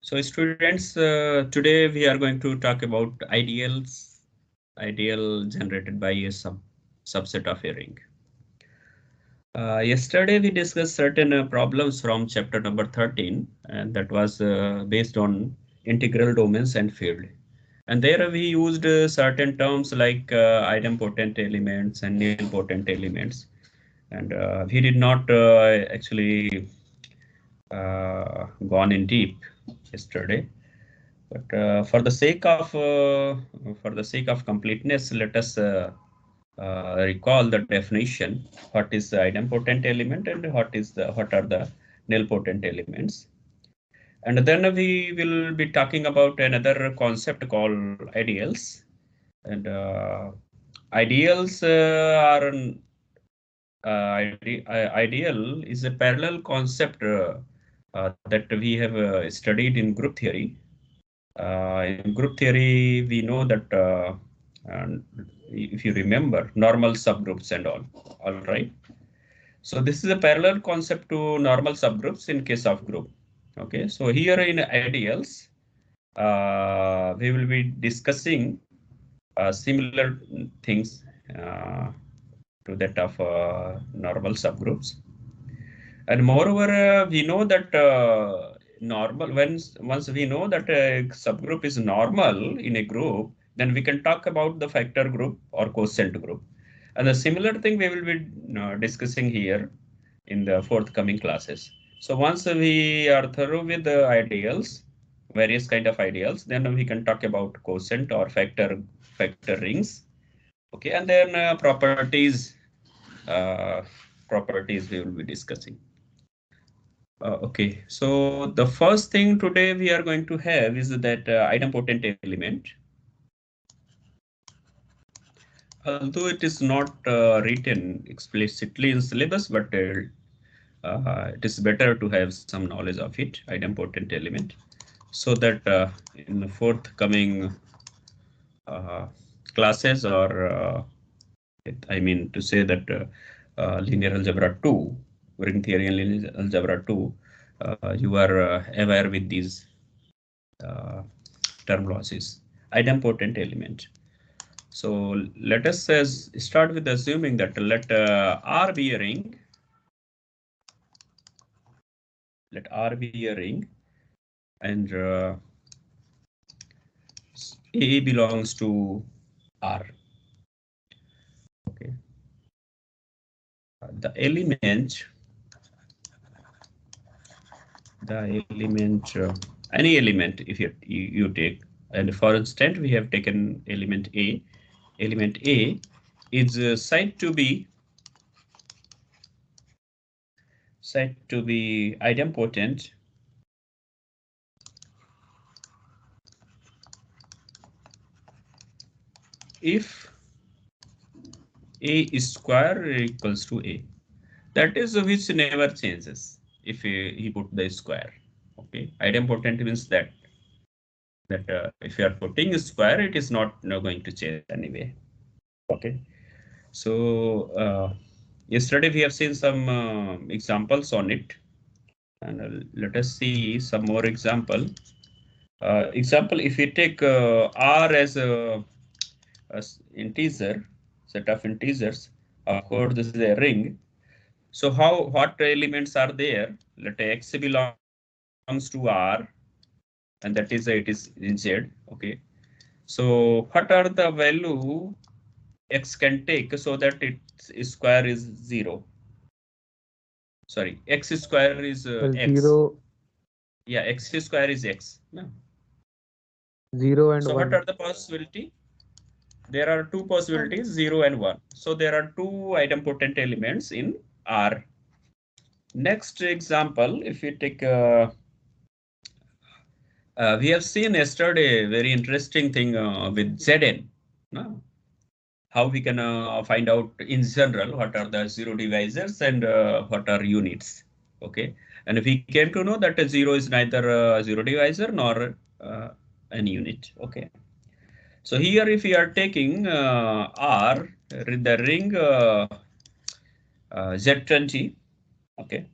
So students, today we are going to talk about ideals, ideal generated by a subset of a ring. Yesterday we discussed certain problems from chapter number 13, and that was based on integral domains and field. And there we used certain terms like idempotent elements and nilpotent elements. And we did not actually gone in deep yesterday. But for the sake of completeness, let us recall the definition. What is the idempotent element and what are the nilpotent elements? And then we will be talking about another concept called ideals. And ideals are ideal is a parallel concept that we have studied in group theory. In group theory, we know that if you remember, normal subgroups and all right. So this is a parallel concept to normal subgroups in case of group. Okay, so here in ideals, we will be discussing similar things to that of normal subgroups. And moreover, we know that once we know that a subgroup is normal in a group, then we can talk about the factor group or quotient group. And the similar thing we will be discussing here in the forthcoming classes. So once we are through with the ideals, various kind of ideals, then we can talk about quotient or factor rings. Okay, and then properties we will be discussing. Okay, so the first thing today we are going to have is that idempotent element. Although it is not written explicitly in syllabus, but it is better to have some knowledge of it, idempotent element, so that in the forthcoming classes, or I mean to say that linear algebra 2, ring theory and linear algebra 2, you are aware with these terminologies. Idempotent element. So let us start with assuming that let R be a ring. Let R be a ring, and A belongs to R. Okay. The element, any element, if you take, and for instance, we have taken element A. Element A is said to be idempotent if A square equals to A. That is which never changes if he put the square. Okay, idempotent means that if you are putting a square, it is not going to change anyway. Okay, so yesterday we have seen some examples on it, and let us see some more example. Example, if you take R as a integer, set of integers, of course this is a ring. So what elements are there? Let X belongs to R, and that is it is in Z. Okay. So what are the value X can take so that its square is 0? Sorry, X square is X. 0. Yeah, X square is X. No. 0 and so 1. What are the possibility? There are two possibilities, 0 and 1. So there are two idempotent elements in R. Next example, if we take, we have seen yesterday very interesting thing with Zn. No? How we can find out in general what are the zero divisors and what are units. Okay, and we came to know that a zero is neither a zero divisor nor an unit. Okay. So here, if we are taking R, the ring Z20, okay,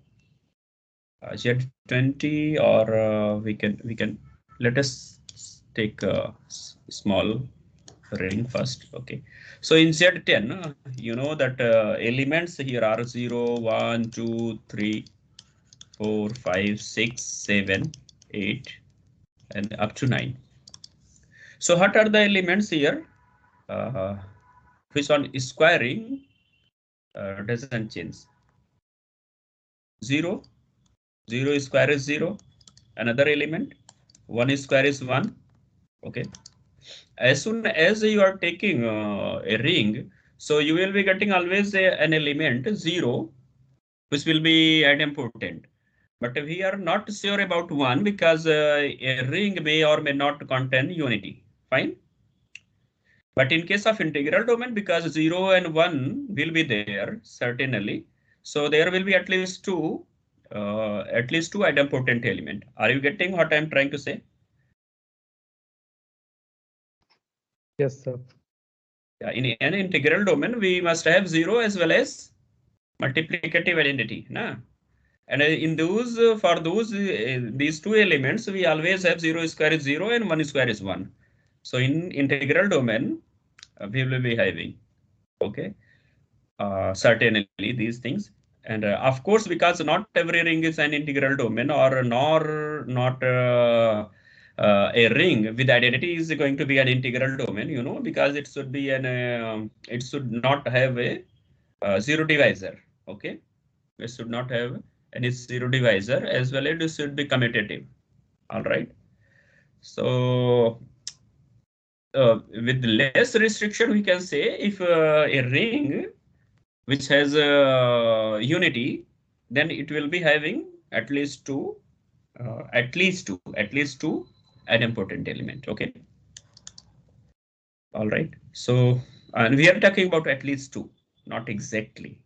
Z20, or we can let us take a small ring first. Okay, so in Z10, you know that elements here are 0, 1, 2, 3, 4, 5, 6, 7, 8, and up to 9. So what are the elements here? Uh, which on squaring doesn't change. 0, 0 square is 0. Another element, 1 square is 1. Okay. As soon as you are taking a ring, so you will be getting always an element 0, which will be idempotent. But we are not sure about 1 because a ring may or may not contain unity. Fine. But in case of integral domain, because 0 and 1 will be there, certainly. So there will be at least two idempotent element. Are you getting what I'm trying to say? Yes, sir. In an integral domain, we must have 0 as well as multiplicative identity. Nah? And in those, for those, these two elements, we always have 0 square is 0 and 1 square is 1. So in integral domain, we will be having, okay, certainly these things. And of course, because not every ring is an integral domain, or nor not a ring with identity is going to be an integral domain, you know, because it should be it should not have a zero divisor. Okay, it should not have any zero divisor, as well as it should be commutative. All right. So with less restriction, we can say if a ring which has unity, then it will be having at least two idempotent element. Okay. All right. So, and we are talking about at least two, not exactly.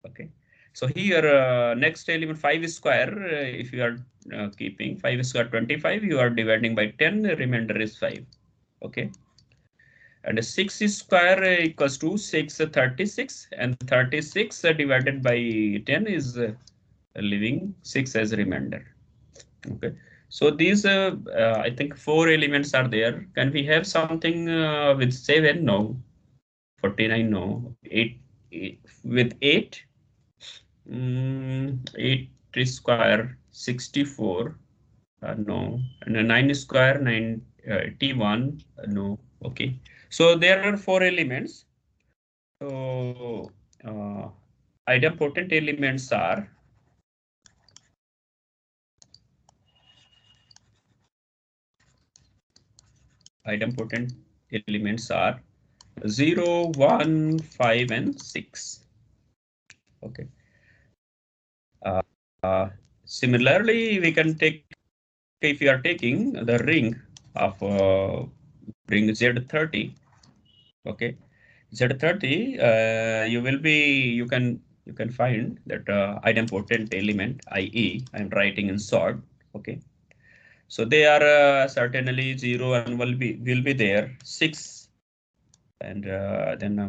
Okay. So here, next element 5 square, if you are keeping 5 square 25, you are dividing by 10, the remainder is 5. Okay. And 6 square equals to 6, 36, and 36 divided by 10 is leaving 6 as remainder. Okay. So these, I think 4 elements are there. Can we have something with 7? No. 49? No. 8 with 8? 8 square 64. No. And a 9 square 91. No. Okay. So there are 4 elements. So idempotent elements are idempotent elements are 0, 1, 5, and 6. Okay. Similarly, we can take, if you are taking the ring of ring Z30. Okay, Z30, you can find that idempotent element, i.e., I'm writing in short. Okay, so they are certainly 0 and will be there. 6, and then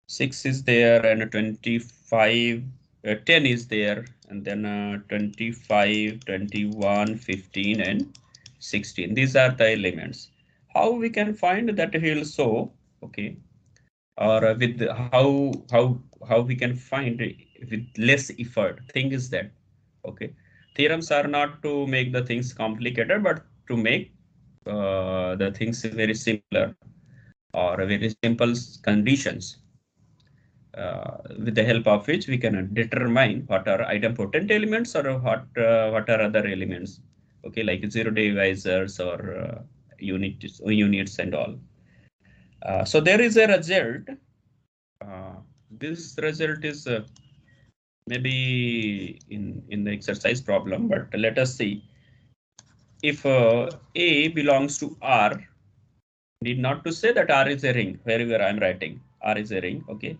6 is there, and 25, 10 is there, and then 25, 21, 15, and 16. These are the elements. How we can find that he'll show, okay, or with how we can find it with less effort. Thing is that, okay, theorems are not to make the things complicated, but to make the things very similar or very simple conditions, with the help of which we can determine what are idempotent elements or what are other elements. Okay, like zero divisors or units and all. So there is a result. This result is maybe in the exercise problem, but let us see. If A belongs to R, need not to say that R is a ring. Wherever I'm writing R is a ring. Okay,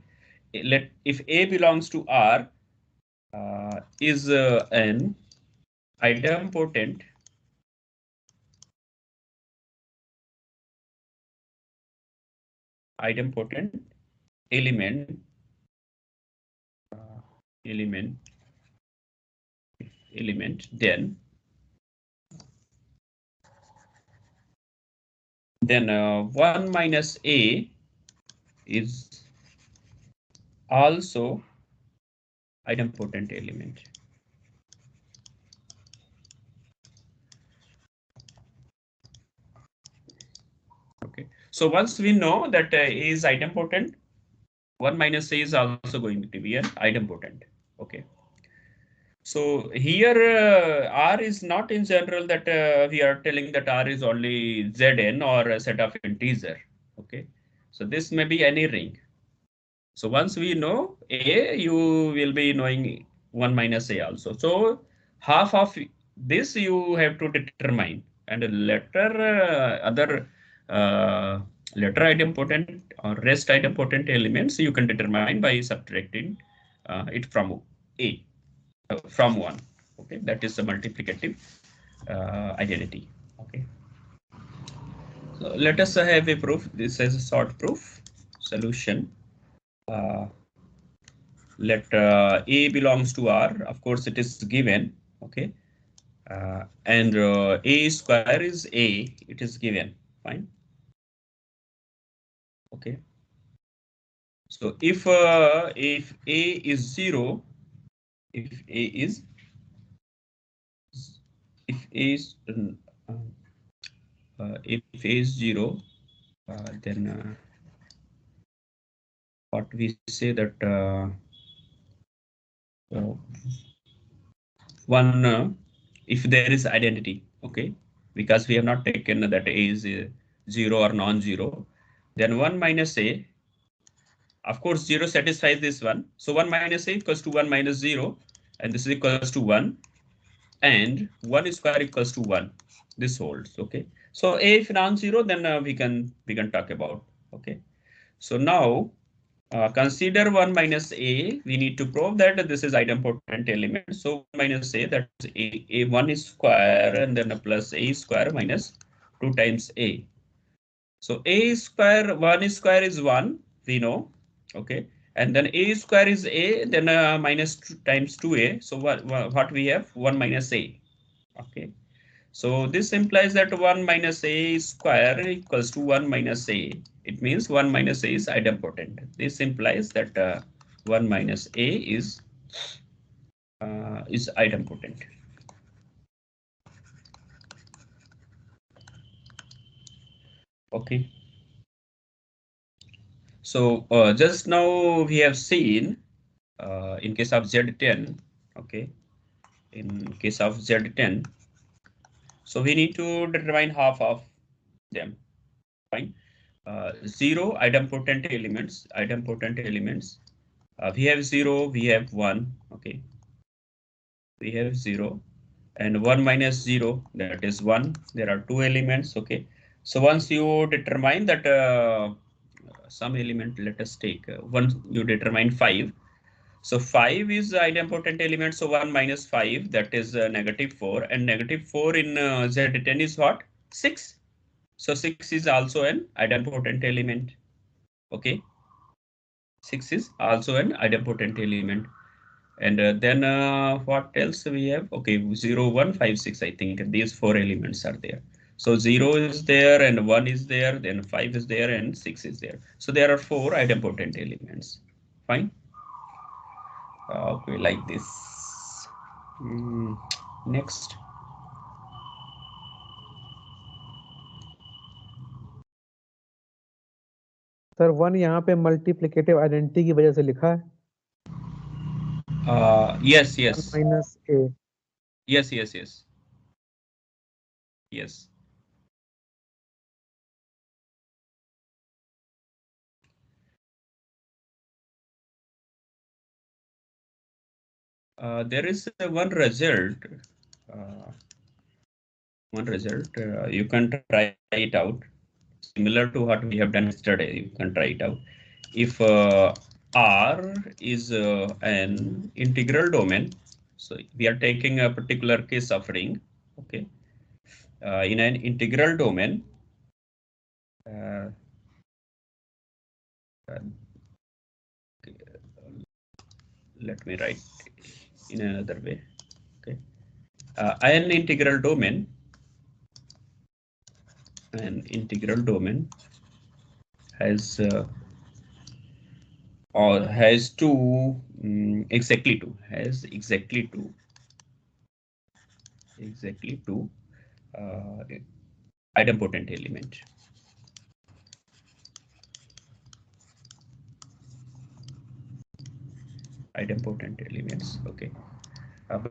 if A belongs to R, is an idempotent element element element, then 1 minus a is also idempotent element. Okay, so once we know that a is idempotent, 1 minus a is also going to be an idempotent. Okay, so here R is not in general that we are telling that R is only Zn or a set of integer. Okay, so this may be any ring. So once we know A, you will be knowing 1 minus A also. So half of this you have to determine, and later other letter idempotent or rest idempotent elements you can determine by subtracting it from A, from 1. Okay, that is the multiplicative identity. Okay, so let us have a proof. This is a short proof solution. Let A belongs to R. Of course, it is given. Okay, and A square is A. It is given. Fine. Okay. So if A is 0, if A is if A is if A is 0, then what we say that one if there is identity, okay, because we have not taken that A is 0 or non-zero, then 1 minus A, of course 0 satisfies this one, so 1 minus A equals to 1 minus 0, and this is equals to 1, and 1 square equals to 1. This holds. Okay, so A if non-zero, then we can talk about. Okay, so now consider 1 minus A. We need to prove that this is idempotent element. So 1 minus A, that is A1 is square, and then a plus A square minus 2 times A. So A square, 1 square is 1, we know. Okay, and then A square is A, then minus 2 times 2A. So what we have? 1 minus A. Okay, so this implies that 1 minus A square equals to 1 minus A. It means 1 minus A is idempotent. This implies that 1 minus A is idempotent. Okay. So just now we have seen in case of Z10. Okay. In case of Z10, so we need to determine half of them. Fine. 0 idempotent elements. Idempotent elements. We have 0, we have 1. Okay, we have 0 and 1 minus 0, that is 1. There are 2 elements. Okay, so once you determine that some element, let us take once you determine 5. So 5 is idempotent element. So 1 minus 5, that is negative 4, and negative 4 in Z10 is what? 6. So 6 is also an idempotent element. Okay, 6 is also an idempotent element. And then what else we have? Okay, 0, 1, 5, 6. I think these 4 elements are there. So 0 is there, and 1 is there, then 5 is there, and 6 is there. So there are 4 idempotent elements. Fine. Okay, like this. Next. Sir 1 यहाँ पे multiplicative identity की वजह से लिखा है. Yes, 1 yes. minus A. Yes, yes, yes. Yes. There is one result. Uh, you can try it out. Similar to what we have done yesterday, you can try it out. If R is an integral domain, so we are taking a particular case of ring. Okay, in an integral domain, uh, let me write in another way. Okay, an integral domain has or has two exactly two uh, idempotent elements. Okay,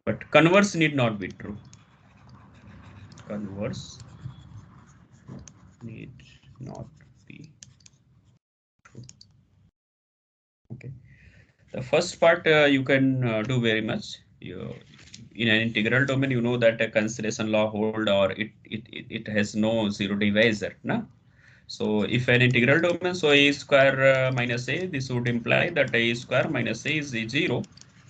but converse need not be true. Converse need not be true. Okay. The first part you can do very much. In an integral domain, you know that a cancellation law hold, or it has no zero divisor. Na? So if an integral domain, so a square minus a, this would imply that a square minus a is a 0.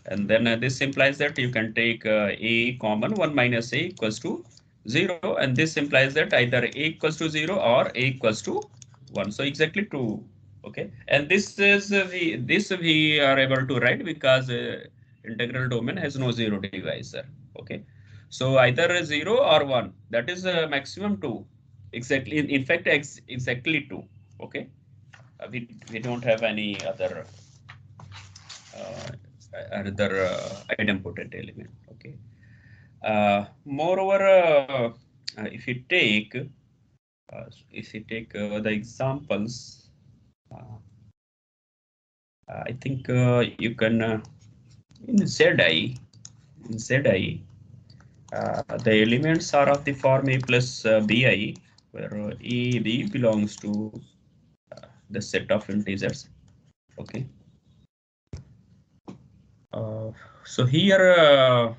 And then this implies that you can take a common, 1 minus a equals to 0. And this implies that either a equals to 0 or a equals to 1. So exactly 2. Okay. And this is we are able to write because integral domain has no zero divisor. Okay. So either a 0 or 1. That is maximum 2. Exactly. In fact, exactly 2. Okay. We don't have any other idempotent element. Okay. Moreover, if you take the examples, I think you can in Zi, the elements are of the form a plus bi, where a b belongs to the set of integers. Okay. So here,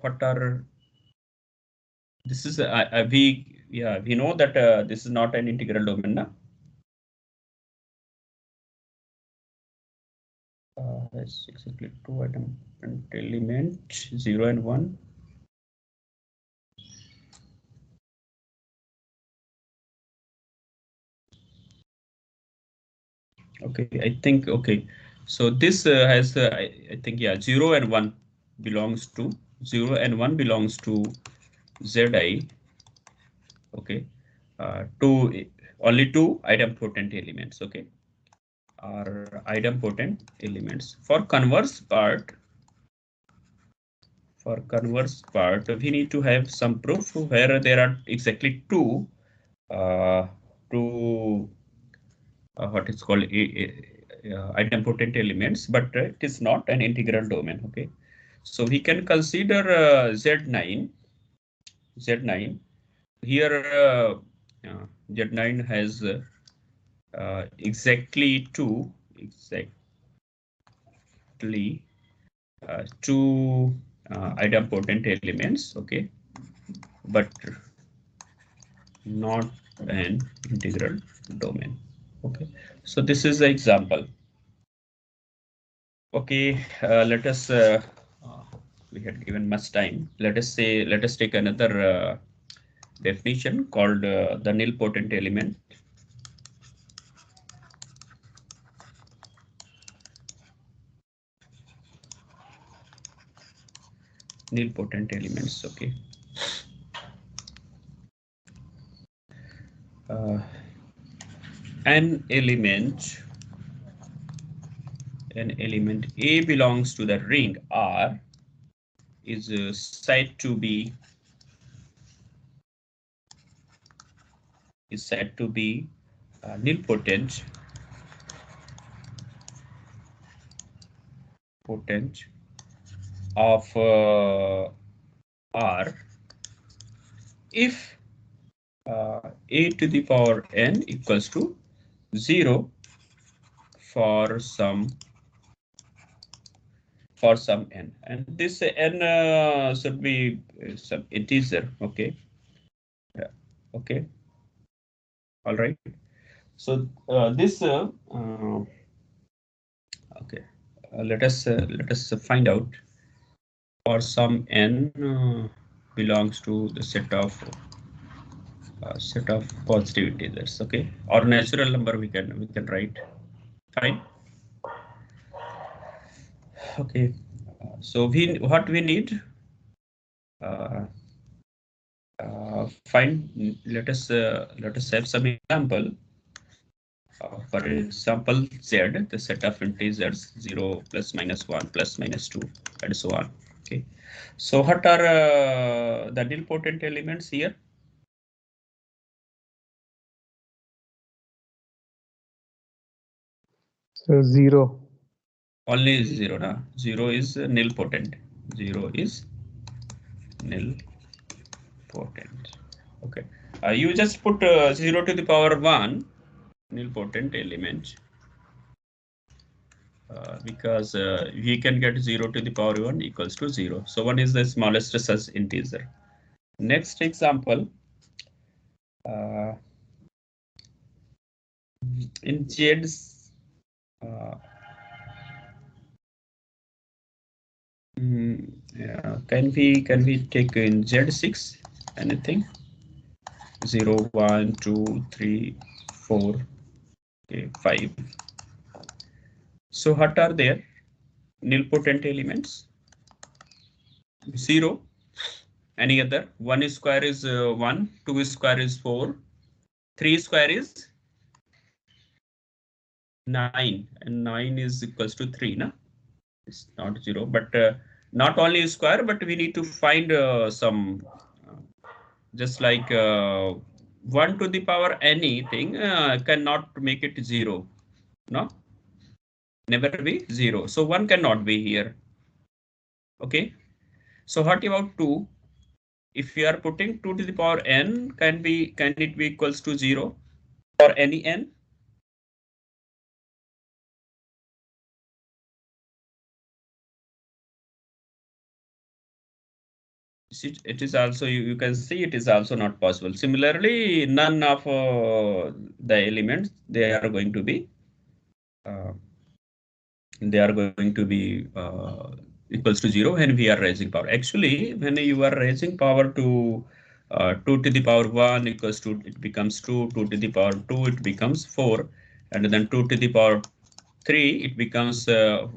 what are this is we know that this is not an integral domain. Na? Has exactly two item and element 0 and 1. Okay, I think okay. So this has I think 0 and 1 belongs to 0 and 1 belongs to Zi. Okay, only two idempotent elements. Okay, are idempotent elements. For converse part, we need to have some proof where there are exactly two what is called idempotent elements, but it is not an integral domain. Okay, so we can consider Z9. Here Z9 has exactly two idempotent elements. Okay, but not an integral domain. Okay, so this is the example. Okay, let us we had given much time. Let us take another definition called the nilpotent element. Nilpotent elements. Okay. An element A belongs to the ring R is said to be nilpotent of R if a to the power n equals to 0 for some n, and this n should be some integer. Okay. Yeah. Okay. All right. So this okay. Let us find out for some n belongs to the set of positive integers. Okay, or natural number we can write. Fine. Okay. So what we need Find. Let us have some example. For example, Z, the set of integers 0, plus, minus 1, plus, minus 2, and so on. Okay. So what are the nilpotent elements here? So 0. Only 0. Na? 0 is nilpotent. 0 is nilpotent. Okay. You just put 0 to the power 1 nilpotent element. Because we can get 0 to the power 1 equals to 0. So 1 is the smallest such integer. Next example, in Z's, can we take in Z6 anything? 0, 1, 2, 3, 4, okay, 5. So what are there? Nilpotent elements? 0. Any other? 1 square is 1, 2 square is 4, 3 square is 9, and 9 is equals to 3, na? It's not 0, but not only square, but we need to find some, just like 1 to the power anything cannot make it 0, no? Never be 0. So 1 cannot be here. Okay. So what about 2? If you are putting 2 to the power n, can it be equals to 0 for any n? It is also, you can see it is also not possible. Similarly, none of the elements, they are going to be equals to 0 when we are raising power. Actually, when you are raising power to 2 to the power 1 equals to, it becomes 2, 2 to the power 2, it becomes 4, and then 2 to the power 3, it becomes 8,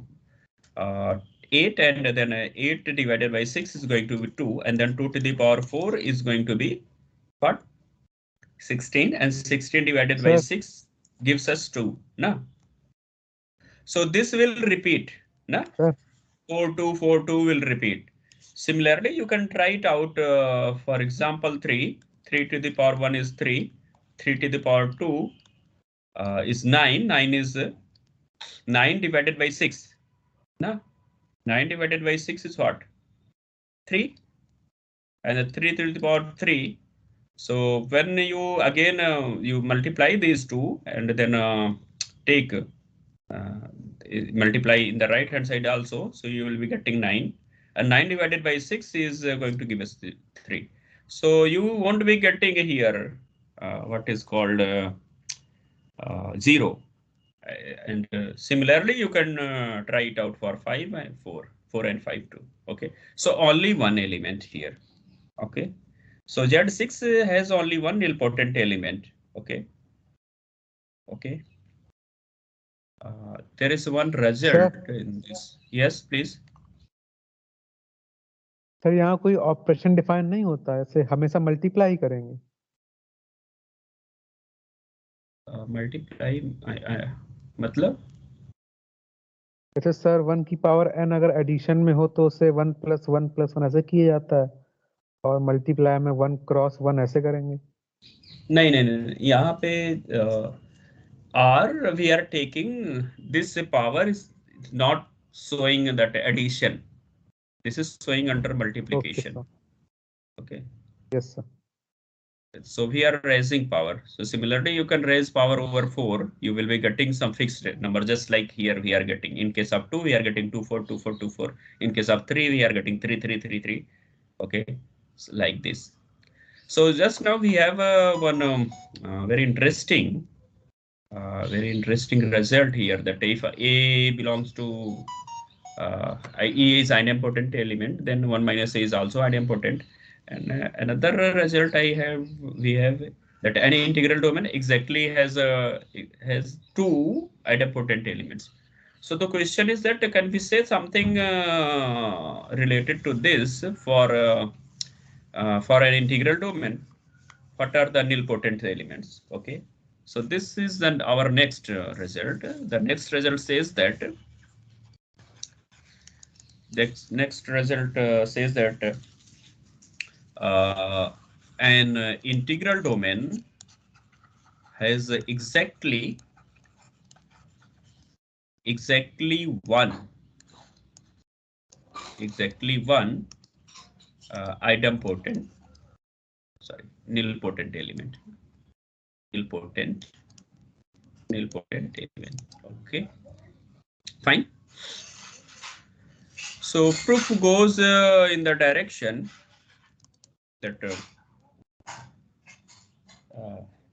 and then 8 divided by 6 is going to be 2, and then 2 to the power 4 is going to be what? 16, and 16 divided by 6 gives us 2. No? So this will repeat. No? 4, 2, 4, 2 will repeat. Similarly, you can try it out. For example, 3. 3 to the power 1 is 3. 3 to the power 2 is 9. 9 is 9 divided by 6. No? 9 divided by 6 is what? 3. And 3 to the power 3. So when you again you multiply these two and then take multiply in the right hand side also, so you will be getting 9, and 9 divided by 6 is going to give us 3. So you won't be getting here what is called 0. And similarly, you can try it out for 5 and 4, 4 and 5 too. Okay, so only one element here. Okay, so Z6 has only one nilpotent element. Okay. Okay. There is one result in this. Yes, please. Sir यहाँ कोई operation define नहीं होता है, ऐसे हमेशा multiply ही करेंगे? Multiply मतलब? जैसे सर 1 की पावर n अगर एडिशन में हो तो उसे 1 + 1 + 1 ऐसे किया जाता है, और मल्टीप्लाई में 1 × 1 ऐसे करेंगे? नहीं नहीं नहीं, यहाँ पे R we are taking this power is not showing that addition. This is showing under multiplication. Okay. Yes, sir. So we are raising power. So similarly, you can raise power over 4. You will be getting some fixed number, just like here we are getting. In case of 2, we are getting 2, 4, 2, 4, 2, 4. In case of 3, we are getting 3, 3, 3, 3. Okay, so like this. So just now we have one very interesting result here, that if A belongs to E is idempotent element, then 1 minus A is also idempotent. And another result we have that any integral domain exactly has 2 idempotent elements. So the question is that can we say something related to this for for an integral domain, what are the nilpotent elements? Okay, so this is then our next result. The next result says that next result says that an integral domain has exactly one idempotent, nilpotent element. Nilpotent element. Okay, fine. So proof goes in the direction that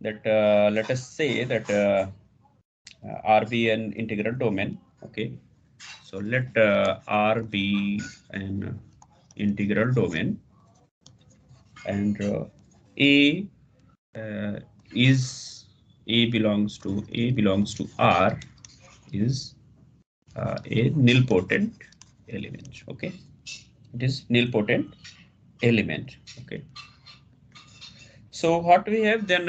let us say that R be an integral domain. Okay, so let R be an integral domain, and A is belongs to R is a nilpotent element. Okay, it is nilpotent element. Okay, so what we have then?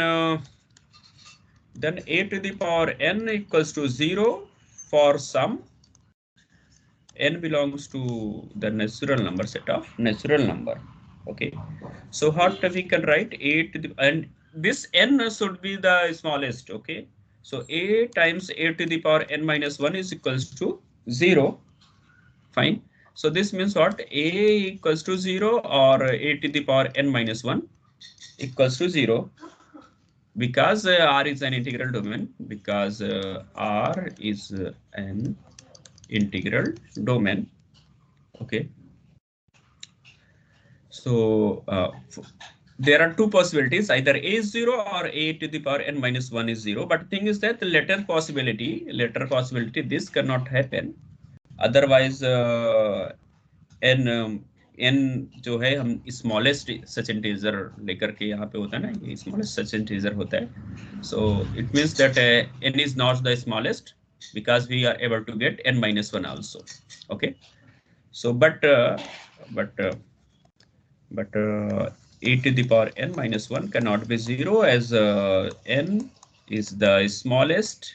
Then a to the power n equals to 0 for some n belongs to the natural number set of natural number. Okay, so what we can write a to the, and this n should be the smallest. Okay, so a times a to the power n minus 1 is equals to 0. Fine. So this means what? A equals to 0 or a to the power n minus 1 equals to 0. Because R is an integral domain, because R is an integral domain. Okay. So there are two possibilities, either A is 0 or A to the power n minus 1 is 0. But the thing is that the latter possibility, this cannot happen. Otherwise, n जो है हम smallest सच integer लेकर के यहाँ पे होता है ना, ये स्मॉलेस्ट सच इंटीजर होता है. So it means that n is not the smallest because we are able to get n minus 1 also. Okay, so but e to the power n minus 1 cannot be 0 as n is the smallest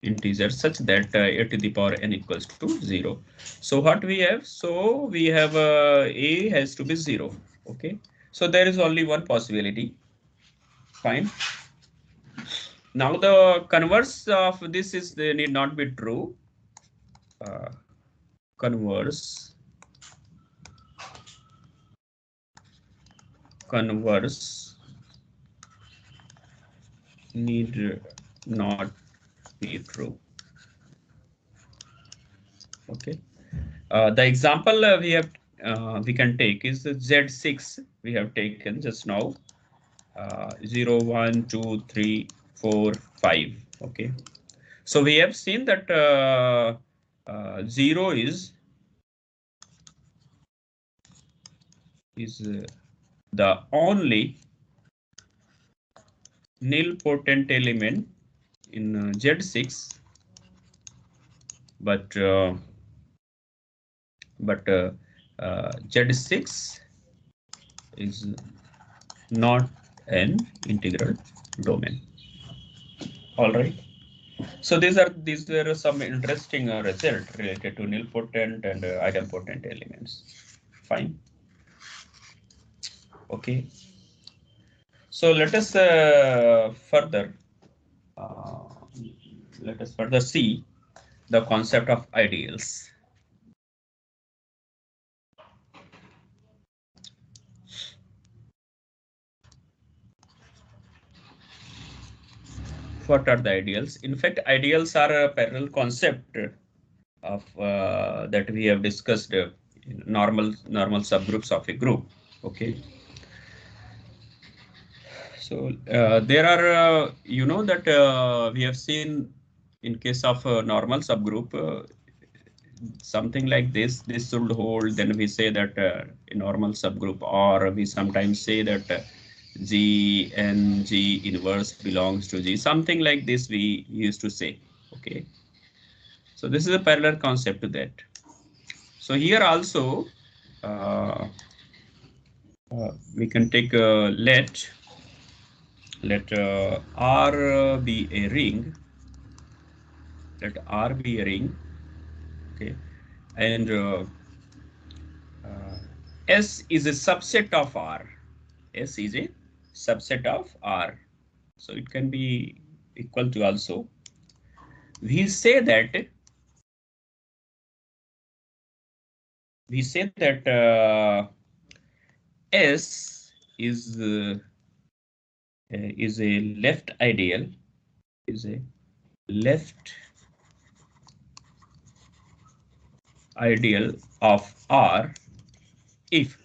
integer such that a to the power n equals to 0. So what we have? So we have a has to be 0. Okay, so there is only one possibility. Fine. Now the converse of this is they need not be true. Converse need not be true. Okay. The example we can take is the Z6 we have taken just now. 0, 1, 2, 3, 4, 5. Okay. So we have seen that 0 is the only nilpotent element in Z6, but Z6 is not an integral domain. All right. So these were some interesting results related to nilpotent and idempotent elements. Fine. Okay. So let us further see the concept of ideals. What are the ideals? In fact, ideals are a parallel concept of that we have discussed in normal subgroups of a group. Okay. So there are you know that we have seen in case of a normal subgroup something like this should hold. Then we say that a normal subgroup, or we sometimes say that G and G inverse belongs to G. Something like this we used to say. Okay. So this is a parallel concept to that. So here also we can take let R be a ring. Let R be a ring. Okay, and S is a subset of R. S is a subset of R. So it can be equal to also. We say that S is a left ideal, is a left ideal of R if,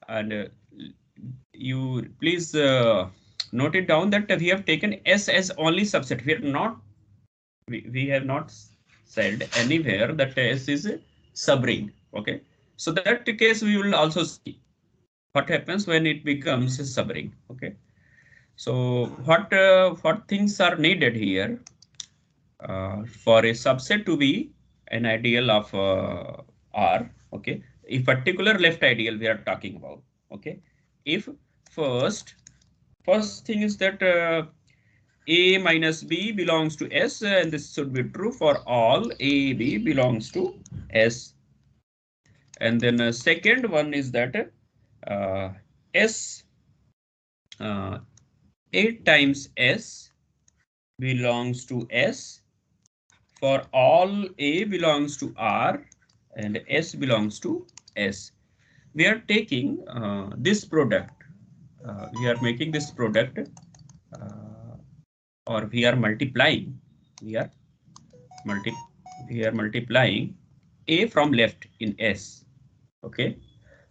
and you please note it down that we have taken S as only subset. We have not said anywhere that S is a subring. Okay, so that case we will also see what happens when it becomes a subring. Okay, so what things are needed here for a subset to be an ideal of R? Okay, a particular left ideal we are talking about. Okay, if first thing is that A minus B belongs to S, and this should be true for all A, B belongs to S. And then second one is that S, A times S belongs to S for all A belongs to R and S belongs to S. We are taking this product, we are making this product, or we are multiplying, we are multiplying A from left in S. Okay,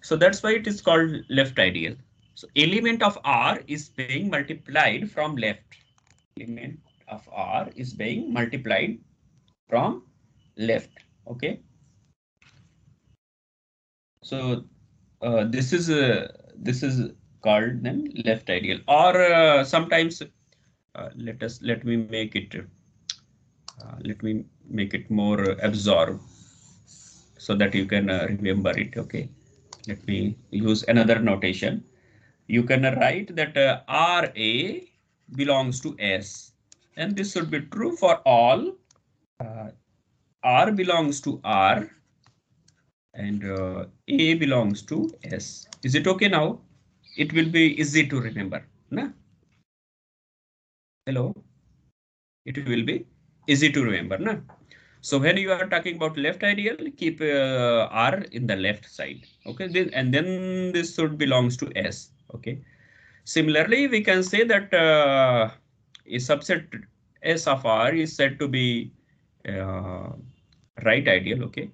so that's why it is called left ideal. So element of R is being multiplied from left. Element of R is being multiplied from left. Okay, so this is called then left ideal, or sometimes let me make it more absorb so that you can remember it. Okay, let me use another notation. You can write that RA belongs to S, and this should be true for all R belongs to R and A belongs to S. Is it okay now? It will be easy to remember. Na? Hello? It will be easy to remember. Na? So when you are talking about left ideal, keep R in the left side. Okay, and then this should belongs to S. Okay. Similarly, we can say that a subset S of R is said to be right ideal. Okay.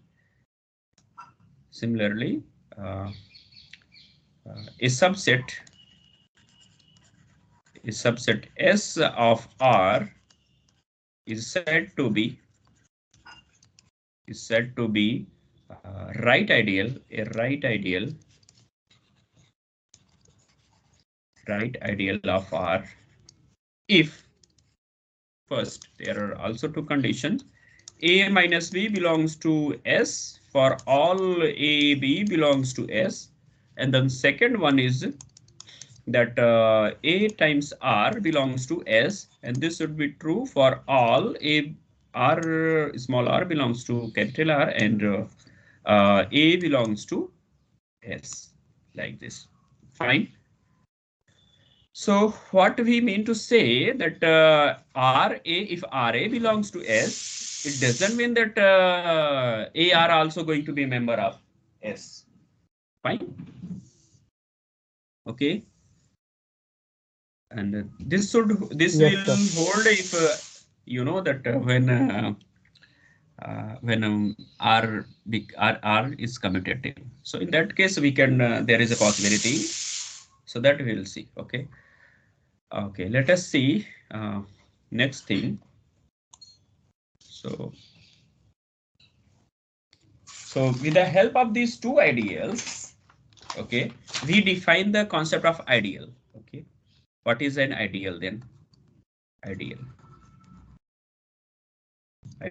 Similarly, a subset S of R is said to be right ideal, a right ideal of R if first there are also two conditions. A minus B belongs to S for all A, B belongs to S. And then second one is that A times R belongs to S, and this should be true for all A, R, small r belongs to capital R, and A belongs to S, like this. Fine. So what we mean to say that if RA belongs to S, it doesn't mean that A are also going to be a member of S. Fine. Okay. And this will hold if you know that when R is commutative. So in that case, we can there is a possibility. So that we will see. Okay. Okay. Let us see next thing. So with the help of these two ideals, okay, we define the concept of ideal. Okay. What is an ideal then? Ideal.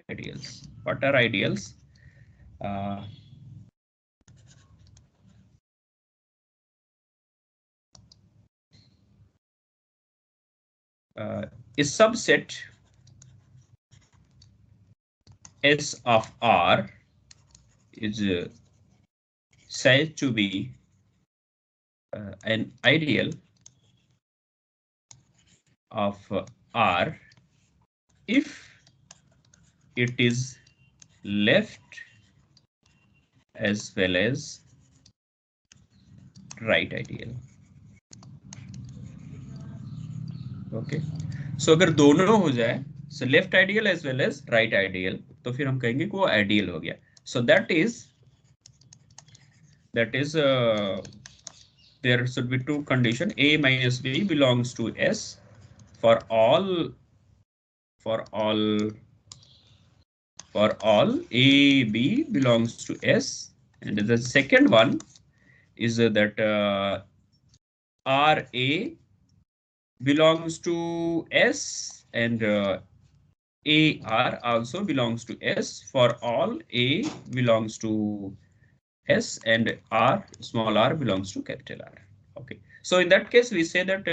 Ideals. What are ideals? A subset S of R is said to be an ideal of R if it is left as well as right ideal. Okay so अगर दोनों हो जाए so left ideal as well as right ideal तो फिर हम कहेंगे कि वो आइडियल हो गया so that is there should be two condition a minus b belongs to S for all a b belongs to S and the second one is that R A belongs to S and AR also belongs to S for all A belongs to S and R small r belongs to capital R. Okay, so in that case we say that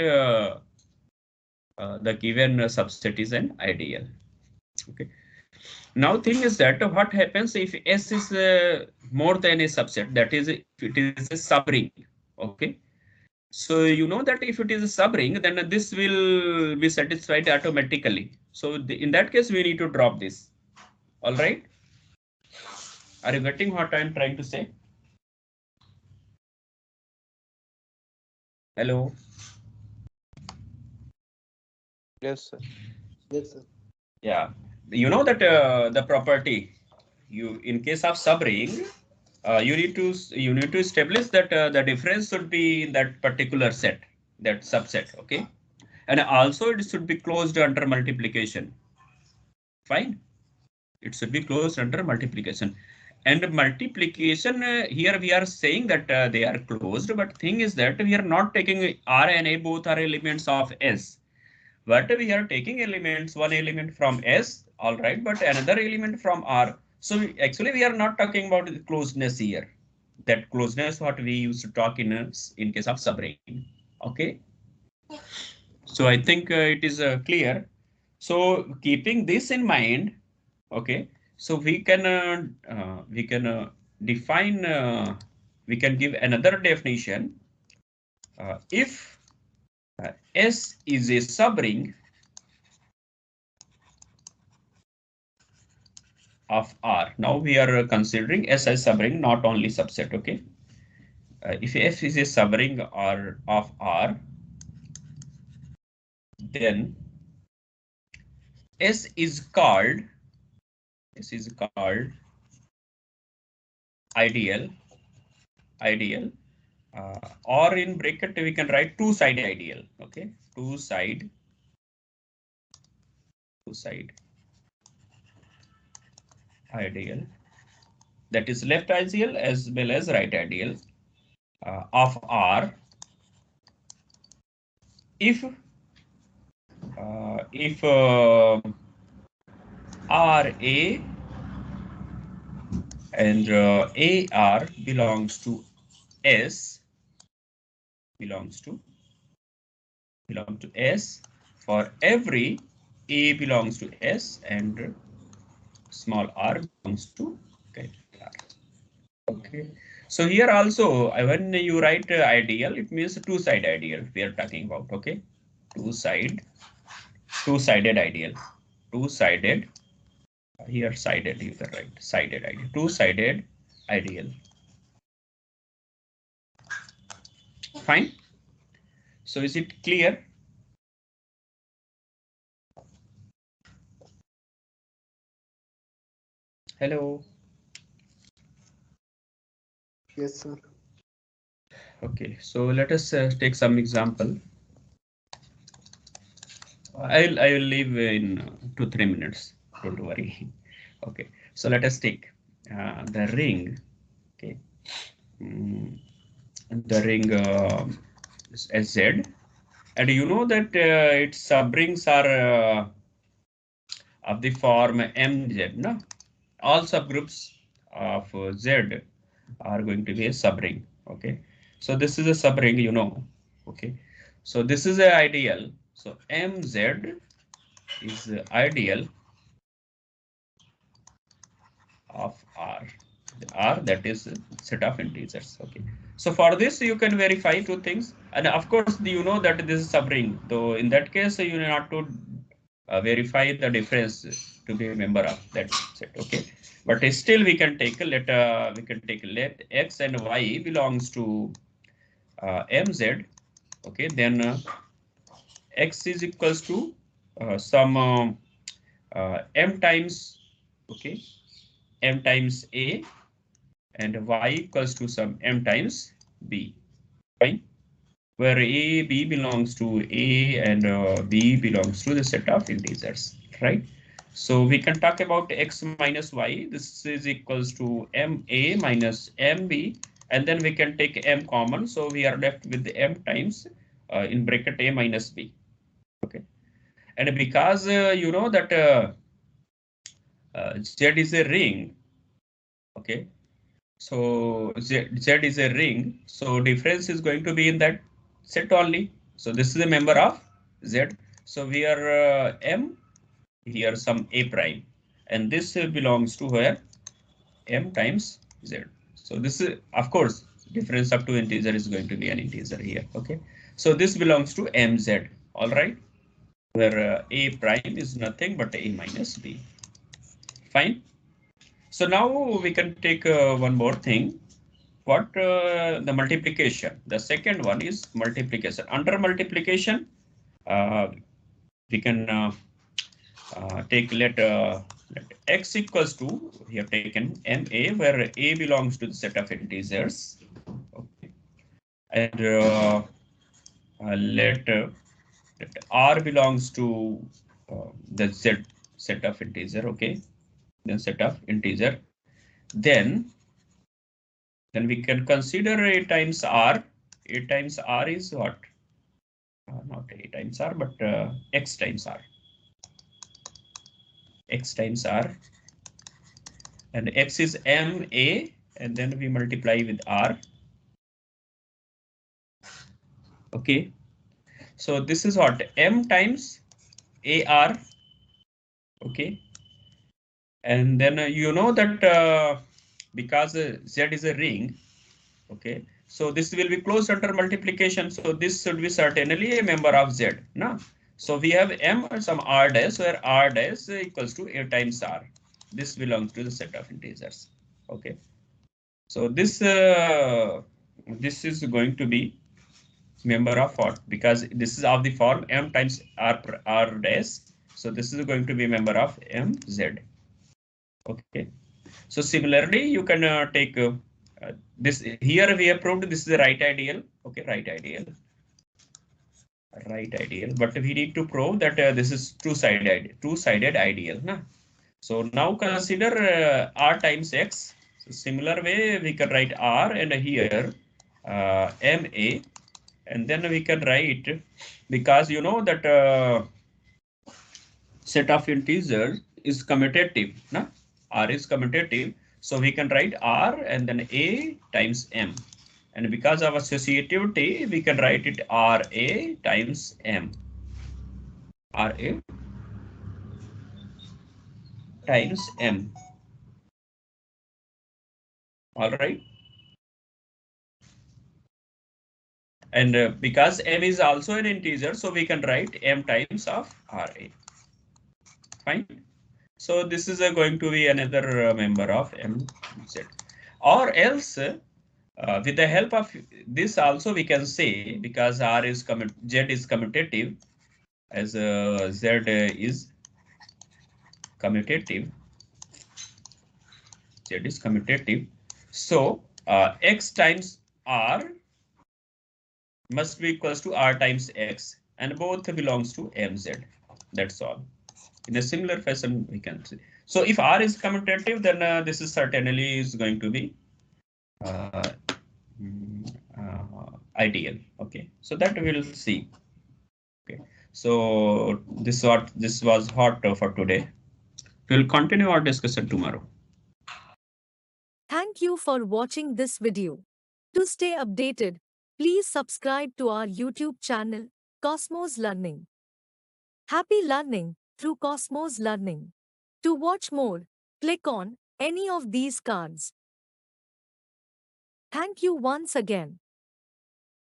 the given subset is an ideal. Okay, now thing is that what happens if S is more than a subset, that is if it is a subring. Okay, so you know that if it is a subring, then this will be satisfied automatically. So in that case, we need to drop this. All right. Are you getting what I'm trying to say? Hello. Yes, sir. Yes, sir. Yeah. You know that the property in case of subring, you need to establish that the difference should be in that particular set, that subset. Okay. And also it should be closed under multiplication. Fine. It should be closed under multiplication. And multiplication, here we are saying that they are closed, but thing is that we are not taking R and A, both are elements of S. But we are taking elements, one element from S, all right, but another element from R. So actually we are not talking about the closeness here. That closeness what we used to talk in case of subring. Okay. So I think it is clear. So keeping this in mind, okay, so we can define, we can give another definition. If S is a subring of R, now we are considering S as subring, not only subset. Okay, if F is a subring of R, then S is called ideal, or in bracket we can write two-sided ideal. Okay, two-side ideal, that is left ideal as well as right ideal of R if RA and AR belongs to S, belongs to S for every A belongs to S and small r belongs to capital R. Okay, so here also when you write ideal, it means two-sided ideal we are talking about. Okay, two-sided ideal, two-sided. Here sided you can write sided ideal, two-sided ideal. Fine. So is it clear? Hello. Yes, sir. Okay, so let us take some example. I will leave in 2-3 minutes. Don't worry. Okay, so let us take the ring. Okay, the ring SZ, and you know that its subrings are of the form mz. No, all subgroups of Z are going to be a subring. Okay, so this is a subring, you know. Okay, so this is a ideal. So mz is the ideal of R. The R, that is a set of integers. Okay, so for this you can verify two things, and of course you know that this is subring. So in that case you need not to verify the difference to be a member of that set. Okay, but still we can take let x and y belongs to mz. Okay, then x is equals to some m times, okay, m times a, and y equals to some m times b. Fine, where a, b belongs to a, and b belongs to the set of integers, right? So we can talk about x minus y. This is equals to ma minus mb, and then we can take m common. So we are left with m times in bracket a minus b. Okay, and because you know that Z is a ring. Okay, so Z is a ring. So difference is going to be in that set only. So this is a member of Z. So we are M here some A prime, and this belongs to where M times Z. So this is, of course, difference up to integer is going to be an integer here. Okay, so this belongs to MZ. All right, where A prime is nothing but A minus B. Fine. So now we can take one more thing. What the multiplication? The second one is multiplication. Under multiplication, we can take let x equals to, we have taken ma, where a belongs to the set of integers. Okay, and let r belongs to the z set of integer. Okay, then set of integer. Then we can consider a times r. A times r is what? Not a times r, but x times r. X times r, and x is m a, and then we multiply with r. Okay, so this is what? M times ar. Okay, and then you know that because z is a ring. Okay, so this will be closed under multiplication. So this should be certainly a member of Z. No? So we have M and some R dash, where R dash equals to A times R. This belongs to the set of integers. Okay. So this is going to be member of what? Because this is of the form M times R dash. So this is going to be a member of MZ. Okay. So similarly, you can take this here we have proved this is the right ideal. Okay, right ideal. But we need to prove that this is two-sided ideal. Na? So now consider r times x. So similar way we can write r, and here ma, and then we can write, because you know that set of integers is commutative. Na? R is commutative. So we can write R and then A times M. And because of associativity, we can write it RA times M. RA times M. All right. And because M is also an integer, so we can write M times of RA. Fine. So this is going to be another member of MZ. Or else, with the help of this also we can say, because R is Z is commutative, as Z is commutative. Z is commutative. So x times R must be equals to R times x, and both belongs to MZ. That's all. In a similar fashion, we can see. So if R is commutative, then this is certainly is going to be ideal. Okay, so that we'll see. Okay, so this was hot for today. We'll continue our discussion tomorrow. Thank you for watching this video. To stay updated, please subscribe to our YouTube channel, Cosmos Learning. Happy learning through Cosmos Learning. To watch more, click on any of these cards. Thank you once again.